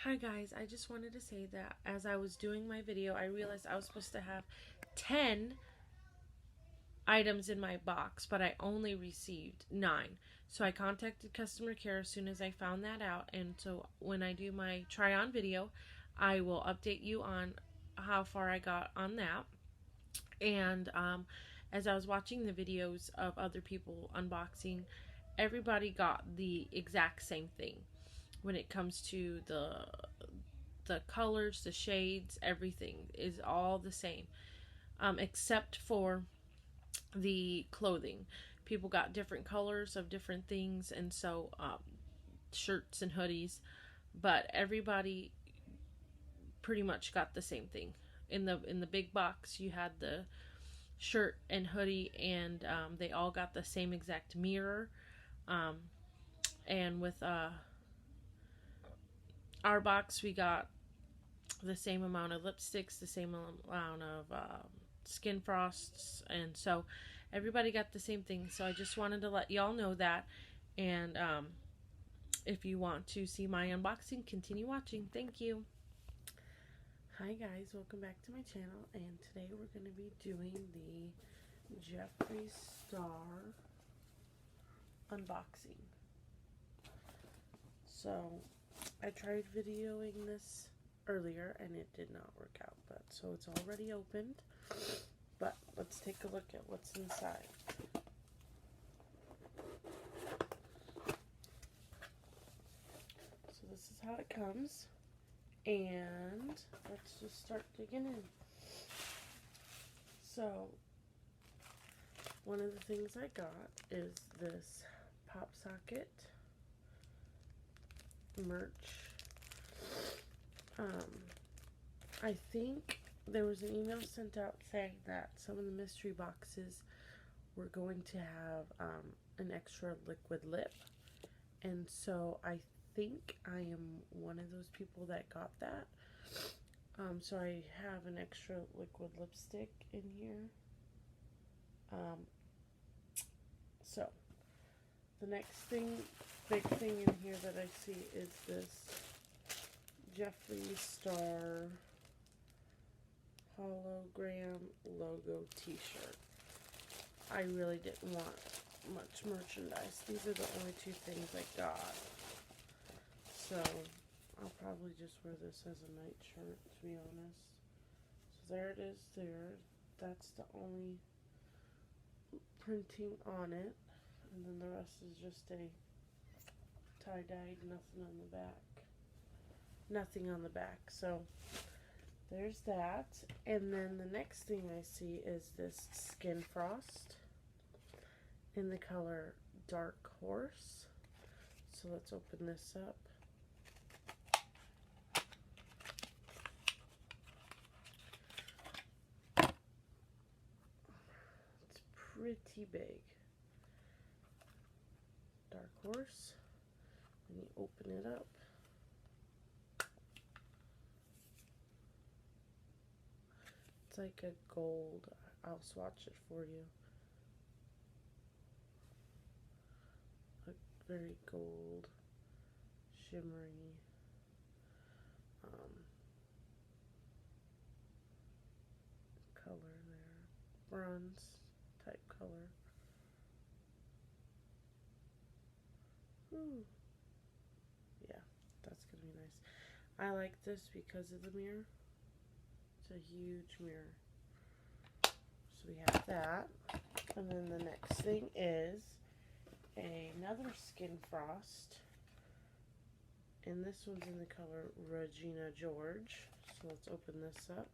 Hi guys, I just wanted to say that as I was doing my video, I realized I was supposed to have 10 items in my box, but I only received 9. So I contacted customer care as soon as I found that out, and so when I do my try on video, I will update you on how far I got on that. And as I was watching the videos of other people unboxing, everybody got the exact same thing when it comes to the colors, the shades, everything is all the same, except for the clothing. People got different colors of different things, and so shirts and hoodies, but everybody pretty much got the same thing. In the big box, you had the shirt and hoodie, and they all got the same exact mirror. Um, and with our box, we got the same amount of lipsticks, the same amount of skin frosts, and so everybody got the same thing. So I just wanted to let y'all know that, and if you want to see my unboxing, continue watching. Thank you. Hi guys, welcome back to my channel, and today we're going to be doing the Jeffree Star unboxing. So I tried videoing this earlier and it did not work out, but so it's already opened, but let's take a look at what's inside. So this is how it comes, and let's just start digging in. So one of the things I got is this pop socket merch. I think there was an email sent out saying that some of the mystery boxes were going to have an extra liquid lip, and so I think I am one of those people that got that. So I have an extra liquid lipstick in here. So the next big thing in here that I see is this Jeffree Star hologram logo t-shirt. I really didn't want much merchandise. These are the only two things I got. So I'll probably just wear this as a night shirt, to be honest. So there it is there. That's the only printing on it. And then the rest is just a tie-dyed, nothing on the back. Nothing on the back. So there's that. And then the next thing I see is this skin frost in the color Dark Horse. So let's open this up. It's pretty big. Dark Horse. When you open it up, it's like a gold. I'll swatch it for you. A very gold, shimmery, color there. Bronze type color. Ooh. Yeah, that's gonna be nice. I like this because of the mirror. It's a huge mirror. So we have that. And then the next thing is another skin frost. And this one's in the color Regina George. So let's open this up.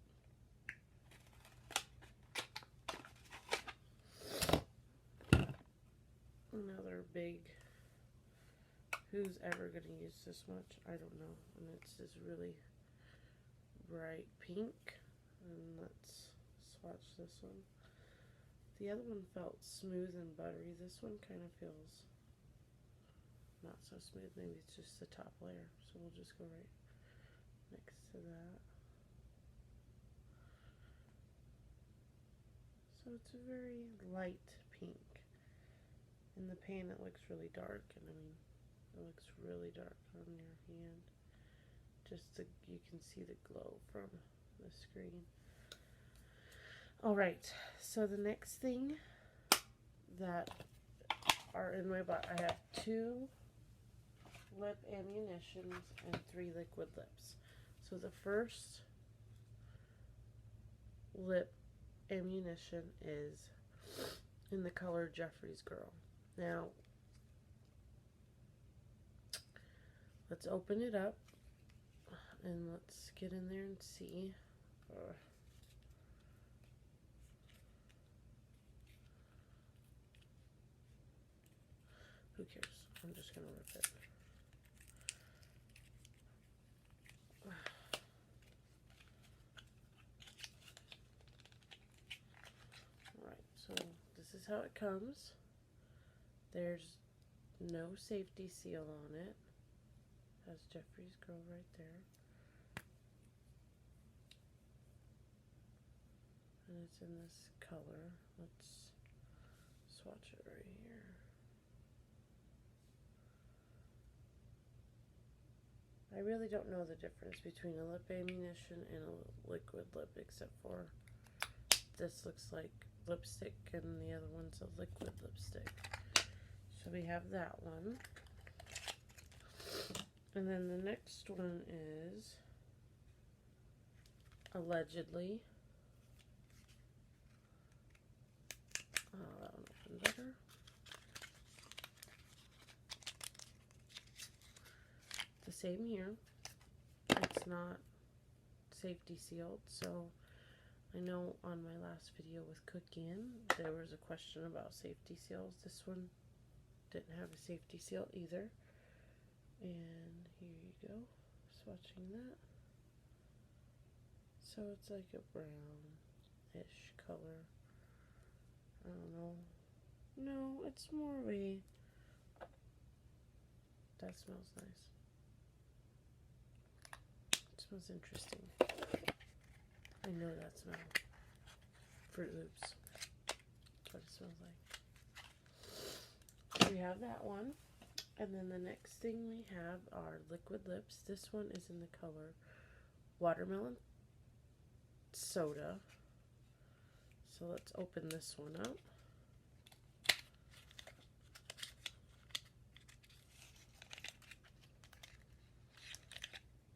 Another big. Who's ever going to use this much? I don't know. And it's this really bright pink. And let's swatch this one. The other one felt smooth and buttery. This one kind of feels not so smooth. Maybe it's just the top layer. So we'll just go right next to that. So it's a very light pink. In the pan it looks really dark, and I mean, it looks really dark on your hand. just so you can see the glow from the screen. Alright, so the next thing that are in my box, I have 2 lip ammunitions and 3 liquid lips. So the first lip ammunition is in the color Jeffree's Girl. Now, let's open it up and let's get in there and see. Who cares? I'm just going to rip it. Alright, so this is how it comes. There's no safety seal on it. Has Jeffree's Girl right there. And it's in this color. Let's swatch it right here. I really don't know the difference between a lip ammunition and a liquid lip, except for this looks like lipstick and the other one's a liquid lipstick. So we have that one. And then the next one is allegedly. Oh, that one opened better. The same here. It's not safety sealed, so I know on my last video with cooking there was a question about safety seals. This one didn't have a safety seal either. And here you go, swatching that. So it's like a brown-ish color. I don't know. No, it's more of a... That smells nice. It smells interesting. I know that smell. Fruit Loops. That's what it smells like. We have that one. And then the next thing we have are liquid lips. This one is in the color Watermelon Soda. So let's open this one up.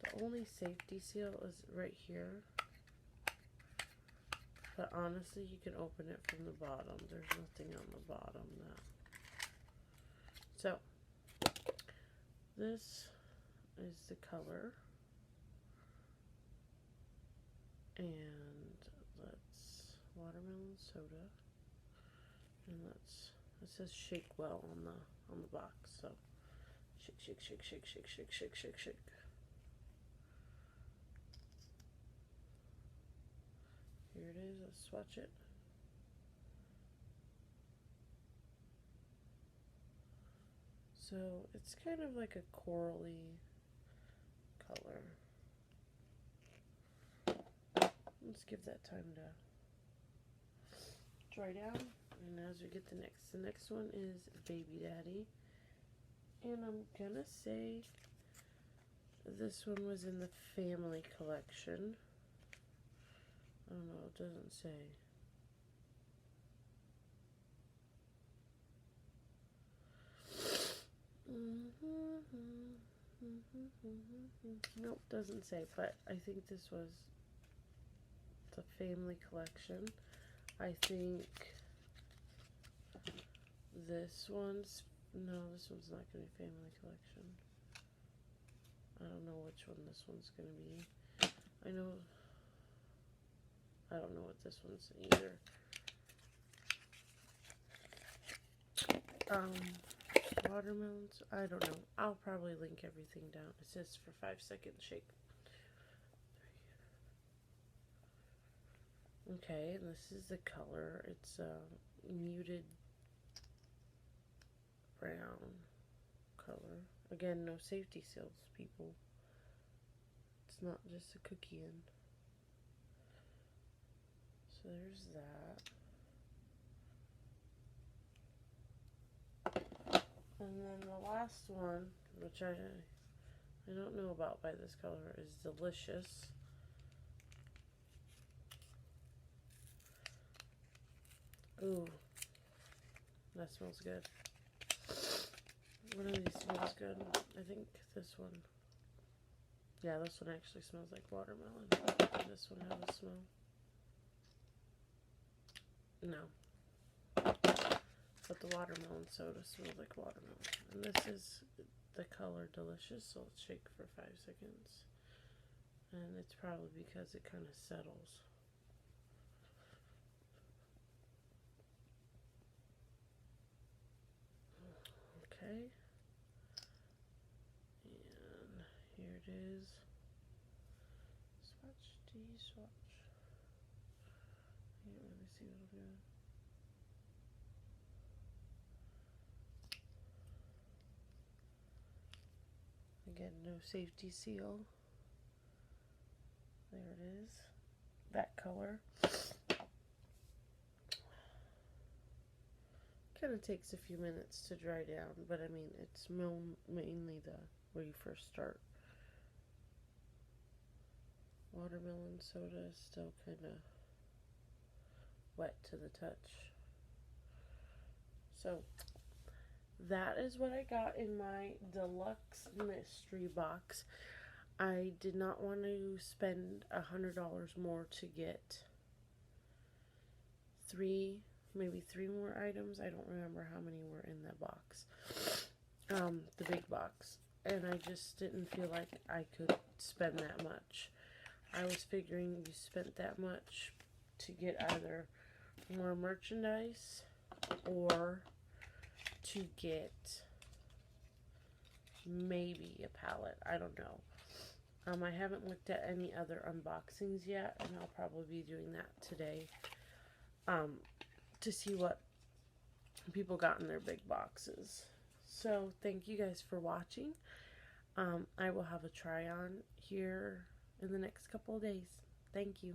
The only safety seal is right here. But honestly, you can open it from the bottom. There's nothing on the bottom now. So, this is the color. And let's watermelon soda. And let's, it says shake well on the box. So, shake, shake, shake, shake, shake, shake, shake, shake, shake. Here it is. Let's swatch it. So it's kind of like a corally color. Let's give that time to dry down. And as we get the next one is Baby Daddy. And I'm gonna say this one was in the family collection. I don't know, it doesn't say. Nope, doesn't say, but I think this was the family collection. I think this one's, no, this one's not going to be family collection. I don't know which one this one's going to be. I don't know what this one's either. Watermelons, I don't know. I'll probably link everything down. It says for 5-second shake. Okay, and this is the color. It's a muted brown color. Again, no safety seals, people. It's not just a cookie in. So there's that. And then the last one, which I I don't know about by this color, is Delicious. Ooh, that smells good. One of these smells good. I think this one. Yeah, this one actually smells like watermelon. Does this one have a smell? No. But the watermelon soda smells like watermelon. And this is the color Delicious, so let's shake for 5 seconds. And it's probably because it kind of settles. Okay. And here it is. Swatch, D-swatch. Can't really see what I'm doing. Again, no safety seal. There it is. That color. Kind of takes a few minutes to dry down, but I mean, it's mainly where you first start. Watermelon soda is still kind of wet to the touch. So that is what I got in my deluxe mystery box. I did not want to spend $100 more to get maybe three more items. I don't remember how many were in that box. The big box. And I just didn't feel like I could spend that much. I was figuring you spent that much to get either more merchandise or to get maybe a palette. I don't know. I haven't looked at any other unboxings yet, and I'll probably be doing that today to see what people got in their big boxes. So thank you guys for watching. I will have a try on here in the next couple of days. Thank you.